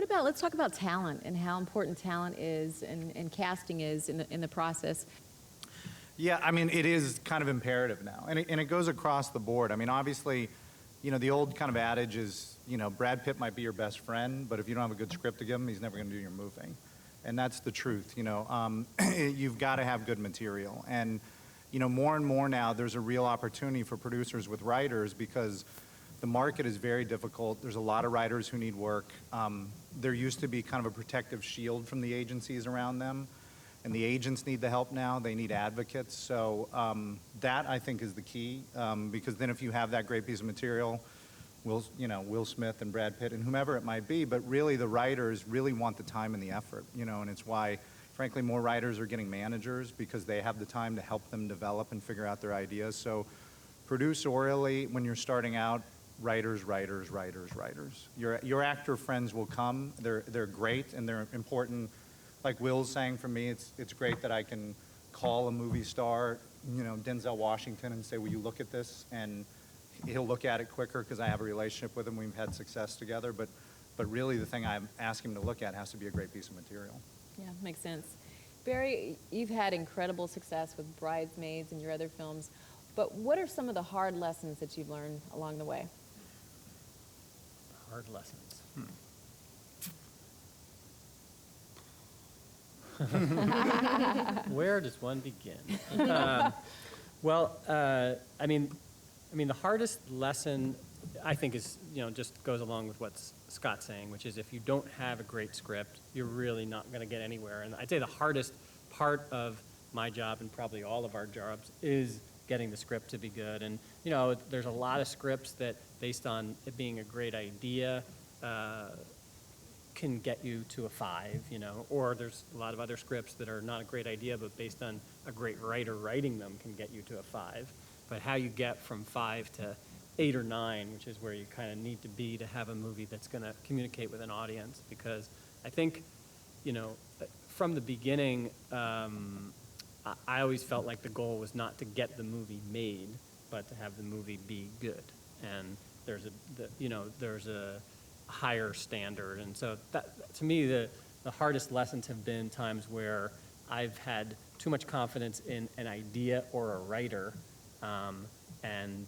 What about, let's talk about talent and how important talent is and casting is in the process. Yeah, I mean, it is kind of imperative now, and it goes across the board. I mean, obviously, the old kind of adage is, Brad Pitt might be your best friend, but if you don't have a good script to give him, he's never going to do your movie. And that's the truth, You've got to have good material. And, more and more now, there's a real opportunity for producers with writers because the market is very difficult. There's a lot of writers who need work. There used to be kind of a protective shield from the agencies around them. And the agents need the help now. They need advocates. So that, I think, is the key, because then if you have that great piece of material, Will Smith and Brad Pitt and whomever it might be, but really the writers really want the time and the effort, and it's why, frankly, more writers are getting managers because they have the time to help them develop and figure out their ideas. So producerially, when you're starting out, writers. Your actor friends will come. They're great and they're important. Like Will's saying, for me, it's great that I can call a movie star, Denzel Washington, and say, will you look at this? And he'll look at it quicker because I have a relationship with him. We've had success together. But really the thing I ask him to look at has to be a great piece of material. Yeah, makes sense. Barry, you've had incredible success with Bridesmaids and your other films. But what are some of the hard lessons that you've learned along the way? Hard lessons. Where does one begin? I mean, the hardest lesson, I think, is, just goes along with what Scott's saying, which is if you don't have a great script, you're really not going to get anywhere. And I'd say the hardest part of my job, and probably all of our jobs, is getting the script to be good. And, there's a lot of scripts that, based on it being a great idea, can get you to a 5, or there's a lot of other scripts that are not a great idea, but based on a great writer writing them can get you to a 5. But how you get from 5 to 8 or 9, which is where you kind of need to be to have a movie that's going to communicate with an audience, because I think, from the beginning, I always felt like the goal was not to get the movie made, but to have the movie be good. And there's a higher standard. And so that, to me, the hardest lessons have been times where I've had too much confidence in an idea or a writer, and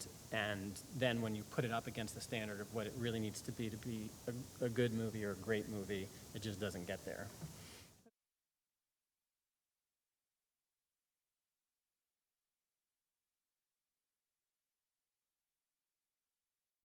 then when you put it up against the standard of what it really needs to be a good movie or a great movie, it just doesn't get there.